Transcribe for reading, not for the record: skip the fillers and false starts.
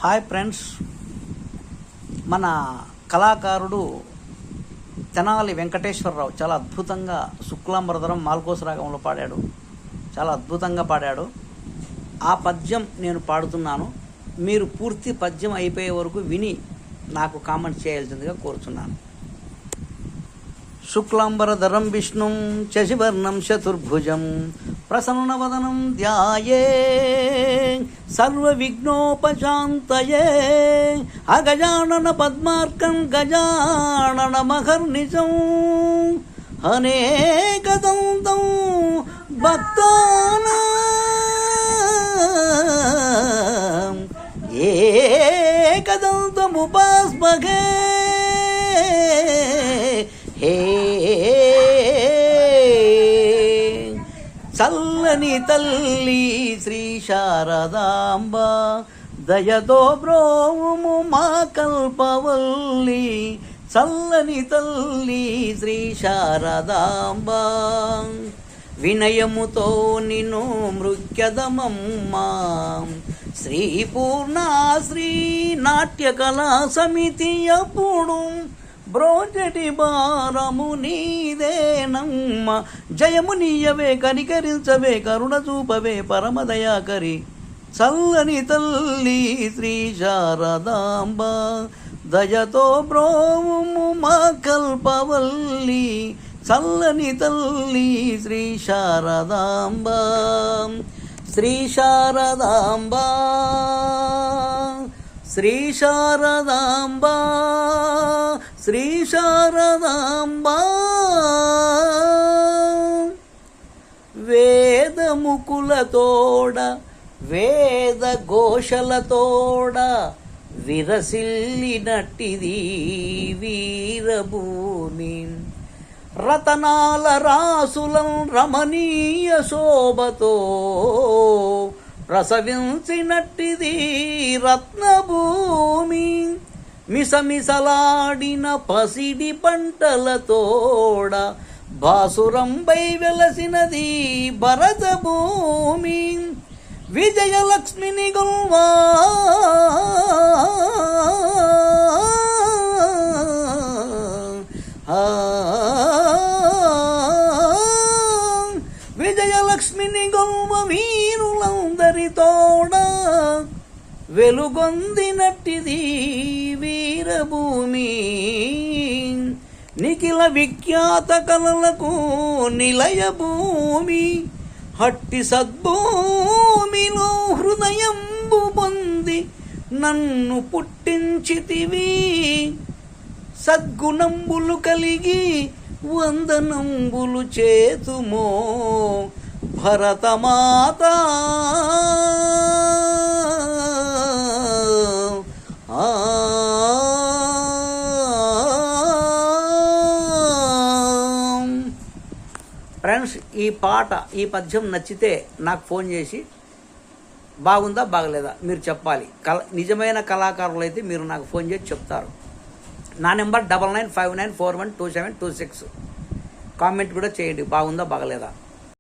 Hi friends, మన కళాకారుడు తెనాలి వెంకటేశ్వరరావు చాలా అద్భుతంగా శుక్లాంబరధరం మాల్కోస రాగంలో పాడాడు. చాలా అద్భుతంగా పాడాడు. ఆ పద్యం నేను పాడుతున్నాను. మీరు పూర్తి పద్యం అయిపోయే వరకు విని నాకు కామెంట్ చేయాల్సిందిగా కోరుతున్నాను. శుక్లాంబరధరం విష్ణుం శశివర్ణం చతుర్భుజం ప్రసన్నవదనం ధ్యాయే సర్వవిఘ్నోపశాంతయే అగజానన పద్మార్కం గజానన మహర్నిశం అనేకదంతం భక్తానాం ఏకదంతముపాస్మహే. హే చల్లని తల్లి శ్రీ శారదాంబ, దయతో బ్రోవుము మా కల్పవల్లి. చల్లని తల్లి శ్రీ శారదాంబ, వినయముతో నిన్ను మృక్యదమమ్మా. శ్రీ పూర్ణ శ్రీ నాట్య కళా సమితి అప్పుడు బ్రోచటి భారము నీదేనమ్మ. జయము నీయవే, కనికరించవే, కరుణ చూపవే పరమదయాకరి. చల్లని తల్లి శ్రీ శారదాంబ, దయతో బ్రోవుము మా కల్పవల్లి. చల్లని తల్లి శ్రీ శారదాంబ, శ్రీ శారదాంబ, శ్రీ శారదాంబ, శ్రీ శారదాంబ. వేదముకులతోడ వేద ఘోషలతోడ విరసిల్లినట్టిది వీరభూమి. రతనాల రాసులం రమణీయ శోభతో ప్రసవించినట్టిది రత్నభూమి. మిసమిసలాడిన పసిడి పంటలతోడ బాసురంబై వెలసినది భరత భూమి. విజయలక్ష్మిని గొల్వా విజయలక్ష్మిని గొల్వ వీరులందరితోడ వెలుగొందినట్టిది వీరభూమి. నిఖిల విఖ్యాత కళలకు నిలయ భూమి. హట్టి సద్భూమిలో హృదయంబు పొంది నన్ను పుట్టించితివి. సద్గుణంబులు కలిగి వందనంబులు చేతుమో భరతమాత. ఫ్రెండ్స్, ఈ పాట ఈ పద్యం నచ్చితే నాకు ఫోన్ చేసి బాగుందా బాగలేదా మీరు చెప్పాలి. నిజమైన కళాకారులు అయితే మీరు నాకు ఫోన్ చేసి చెప్తారు. నా నెంబర్ 9959412726. కామెంట్ కూడా చేయండి, బాగుందా బాగలేదా.